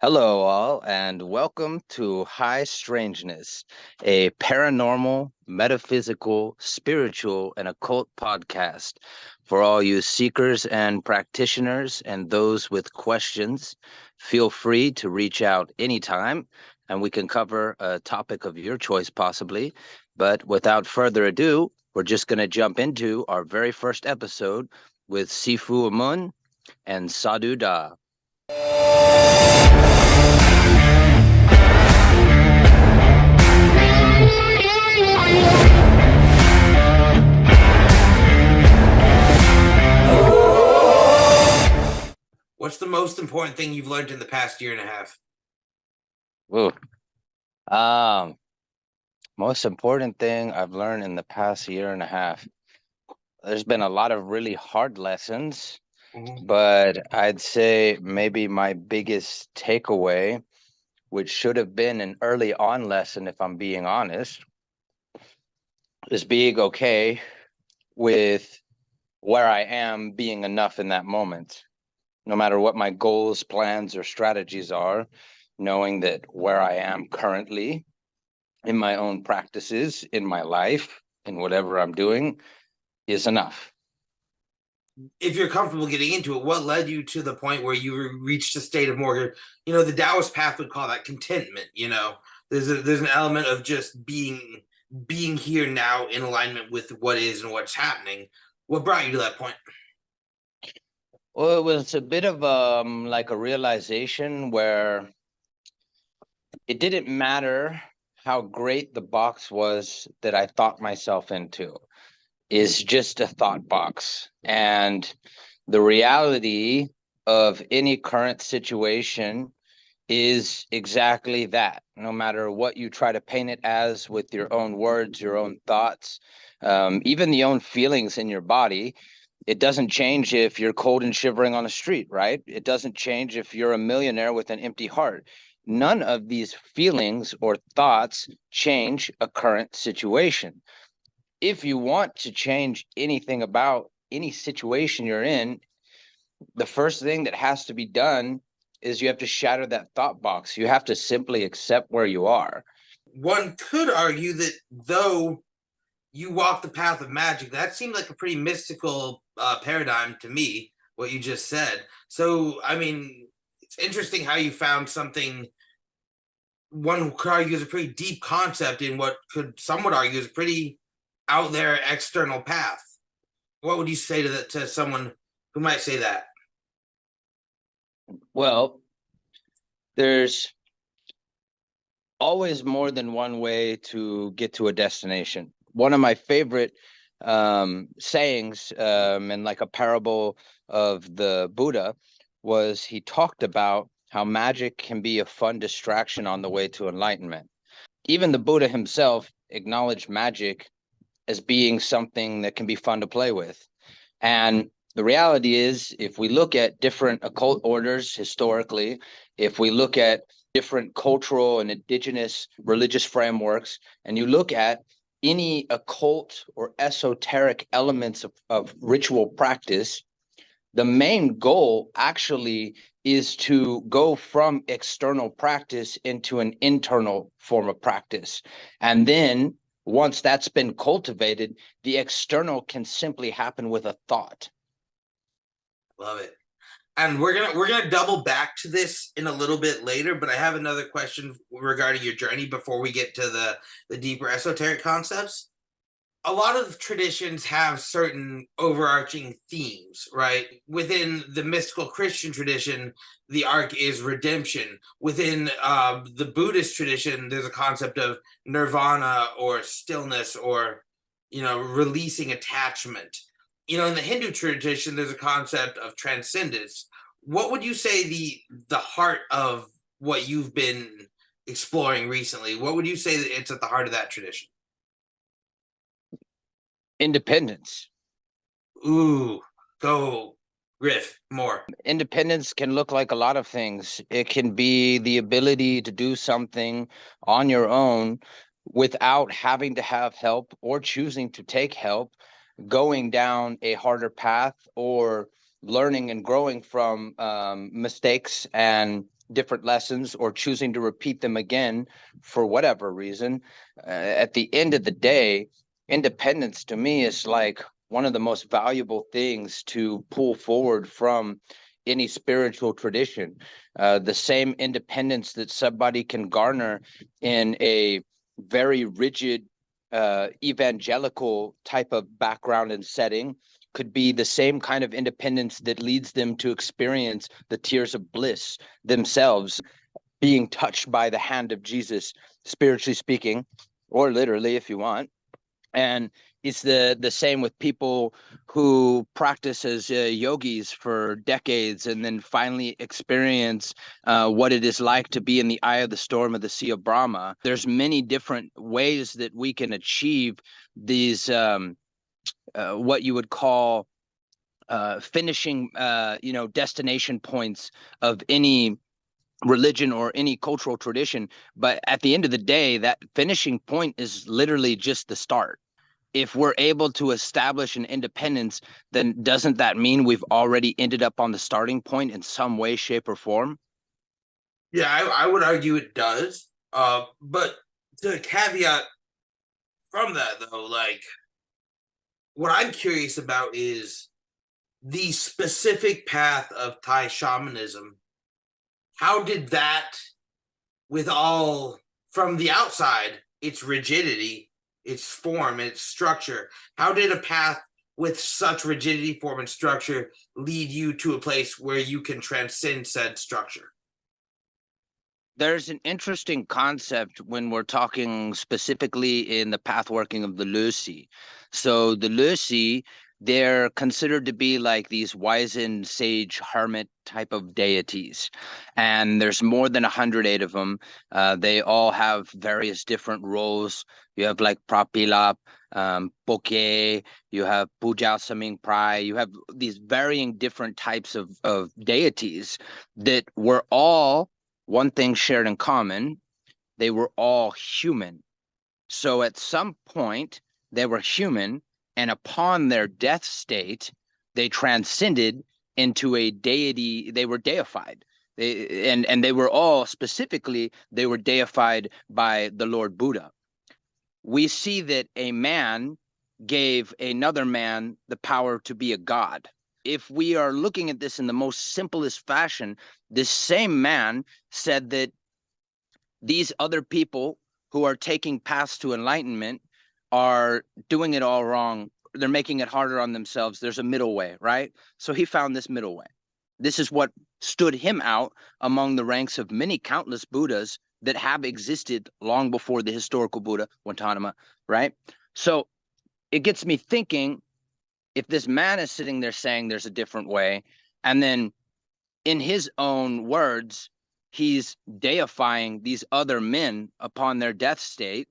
Hello, all, and welcome to High Strangeness, a paranormal, metaphysical, spiritual, and occult podcast for all you seekers and practitioners and those with questions. Feel free to reach out anytime, and we can cover a topic of your choice, possibly. But without further ado, we're just going to jump into our very first episode with Sifu Amun and Sadhu Da. What's the most important thing you've learned in the past year and a half? Ooh. Um, Most important thing I've learned in the past year and a half. There's been a lot of really hard lessons, but I'd say maybe my biggest takeaway, which should have been an early on lesson, if I'm being honest, is being okay with where I am being enough in that moment. No matter what my goals, plans, or strategies are, knowing that where I am currently in my own practices, in my life, in whatever I'm doing, is enough. If you're comfortable getting into it, what led you to the point where you reached a state of more, the Taoist path would call that contentment. There's an element of just being here now in alignment with what is and what's happening. What brought you to that point? Well, it was a bit of like a realization where it didn't matter how great the box was that I thought myself into, is just a thought box. And the reality of any current situation is exactly that. No matter what you try to paint it as with your own words, your own thoughts, even the own feelings in your body, it doesn't change if you're cold and shivering on the street, right? It doesn't change if you're a millionaire with an empty heart. None of these feelings or thoughts change a current situation. If you want to change anything about any situation you're in, the first thing that has to be done is you have to shatter that thought box. You have to simply accept where you are. One could argue that though you walk the path of magic, that seemed like a pretty mystical paradigm to me, what you just said. So, I mean, it's interesting how you found something one could argue is a pretty deep concept in what could some would argue is a pretty out there external path. What would you say to someone who might say that? Well, there's always more than one way to get to a destination. One of my favorite sayings in like a parable of the Buddha was he talked about how magic can be a fun distraction on the way to enlightenment. Even the Buddha himself acknowledged magic as being something that can be fun to play with. And the reality is, if we look at different occult orders historically, if we look at different cultural and indigenous religious frameworks, and you look at any occult or esoteric elements of ritual practice, the main goal actually is to go from external practice into an internal form of practice. And then once that's been cultivated, the external can simply happen with a thought. Love it. And we're gonna double back to this in a little bit later, but I have another question regarding your journey before we get to the deeper esoteric concepts. A lot of traditions have certain overarching themes, right? Within the mystical Christian tradition, the arc is redemption. Within the Buddhist tradition, there's a concept of nirvana or stillness or, releasing attachment. In the Hindu tradition, there's a concept of transcendence. What would you say the heart of what you've been exploring recently? What would you say that it's at the heart of that tradition? Independence. Ooh, go riff more. Independence can look like a lot of things. It can be the ability to do something on your own without having to have help or choosing to take help, going down a harder path or learning and growing from mistakes and different lessons or choosing to repeat them again for whatever reason. At the end of the day, independence to me is like one of the most valuable things to pull forward from any spiritual tradition. The same independence that somebody can garner in a very rigid evangelical type of background and setting could be the same kind of independence that leads them to experience the tears of bliss themselves, being touched by the hand of Jesus, spiritually speaking, or literally if you want. And it's the same with people who practice as yogis for decades and then finally experience what it is like to be in the eye of the storm of the Sea of Brahma. There's many different ways that we can achieve these what you would call finishing destination points of any religion or any cultural tradition. But at the end of the day, that finishing point is literally just the start. If we're able to establish an independence, then doesn't that mean we've already ended up on the starting point in some way, shape, or form? Yeah, I would argue it does. But the caveat from that though, like what I'm curious about is the specific path of Thai shamanism. How did that, with all from the outside, its rigidity, its form, its structure, how did a path with such rigidity, form, and structure lead you to a place where you can transcend said structure? There's an interesting concept when we're talking specifically in the path working of the Lucy. So the Lucy, they're considered to be like these wizened sage hermit type of deities, and there's more than 108 of them. They all have various different roles. You have like Prapilap, Poke, you have Pujao Saming Prai, you have these varying different types of deities that were all one thing shared in common: they were all human. So at some point, they were human, and upon their death state, they transcended into a deity. They were deified. And they were all specifically, they were deified by the Lord Buddha. We see that a man gave another man the power to be a god. If we are looking at this in the most simplest fashion, this same man said that these other people who are taking paths to enlightenment are doing it all wrong. They're making it harder on themselves. There's a middle way, right? So he found this middle way. This is what stood him out among the ranks of many countless Buddhas that have existed long before the historical Buddha, Gautama, right? So it gets me thinking, if this man is sitting there saying there's a different way, and then in his own words, he's deifying these other men upon their death state,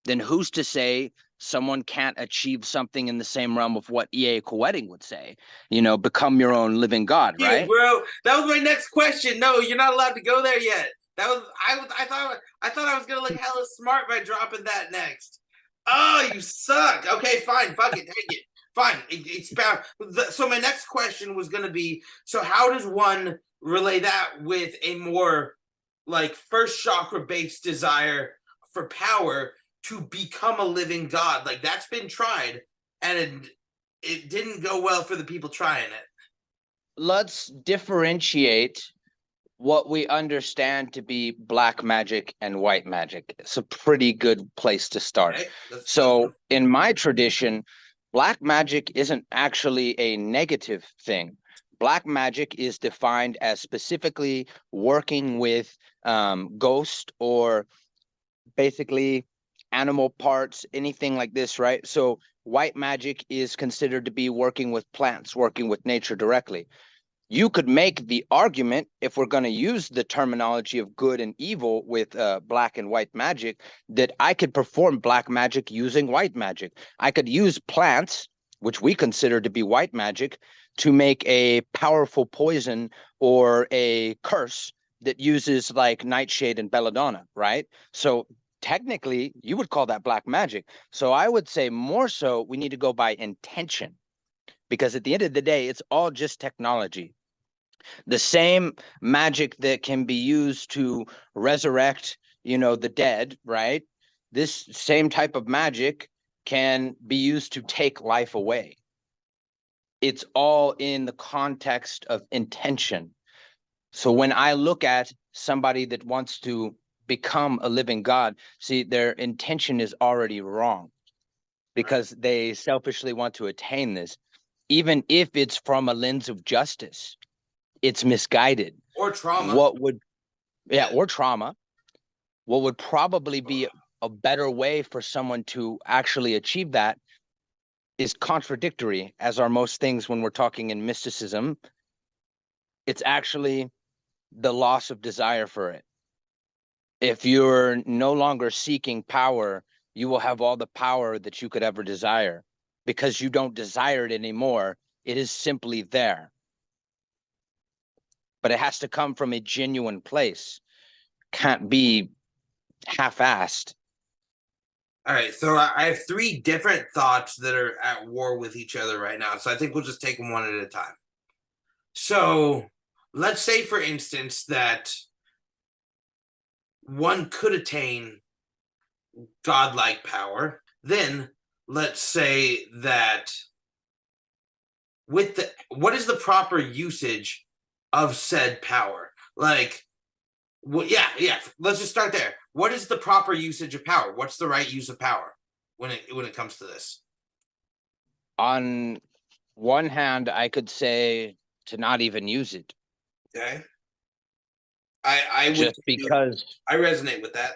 then who's to say someone can't achieve something in the same realm of what E.A. Koetting would say? Become your own living God, You, right? bro. That was my next question. No, you're not allowed to go there yet. That was I thought I was gonna look hella smart by dropping that next. Oh, you suck. Okay, fine. Fuck it. Take it. Fine. Expound. So my next question was gonna be: so how does one relay that with a more like first chakra based desire for power to become a living god? Like that's been tried, and it didn't go well for the people trying it. Let's differentiate what we understand to be black magic and white magic. It's a pretty good place to start. Okay, So, in my tradition, black magic isn't actually a negative thing. Black magic is defined as specifically working with ghost or basically animal parts, anything like this, right? So, white magic is considered to be working with plants, working with nature directly. You could make the argument, if we're going to use the terminology of good and evil with black and white magic, that I could perform black magic using white magic. I could use plants, which we consider to be white magic, to make a powerful poison or a curse that uses like nightshade and belladonna, right? So technically, you would call that black magic. So I would say more so we need to go by intention, because at the end of the day, it's all just technology. The same magic that can be used to resurrect, the dead, right? This same type of magic can be used to take life away. It's all in the context of intention. So when I look at somebody that wants to become a living God, see, their intention is already wrong because they selfishly want to attain this. Even if it's from a lens of justice, it's misguided. Or trauma. What would, yeah, Yeah. or trauma, what would probably be a better way for someone to actually achieve that is contradictory, as are most things when we're talking in mysticism. It's actually the loss of desire for it. If you're no longer seeking power, you will have all the power that you could ever desire because you don't desire it anymore. It is simply there. But it has to come from a genuine place. Can't be half-assed. All right, so I have three different thoughts that are at war with each other right now. So I think we'll just take them one at a time. So let's say, for instance, that one could attain godlike power. Then let's say that what is the proper usage of said power? Like, well, yeah. Let's just start there. What is the proper usage of power? What's the right use of power when it comes to this? On one hand, I could say to not even use it, Okay, I would just because, I resonate with that.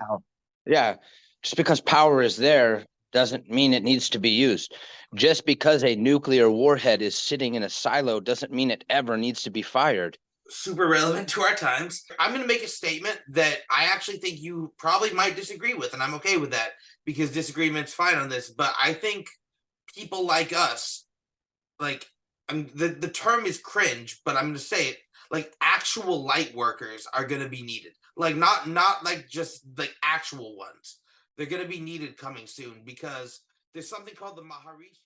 yeah, just because power is there doesn't mean it needs to be used. Just because a nuclear warhead is sitting in a silo doesn't mean it ever needs to be fired. Super relevant to our times. I'm going to make a statement that I actually think you probably might disagree with, and I'm okay with that because disagreement's fine on this. But I think people like us, like, the term is cringe, but I'm going to say it, like, actual light workers are going to be needed. Like, not like just like actual ones. They're going to be needed coming soon because there's something called the Maharishi.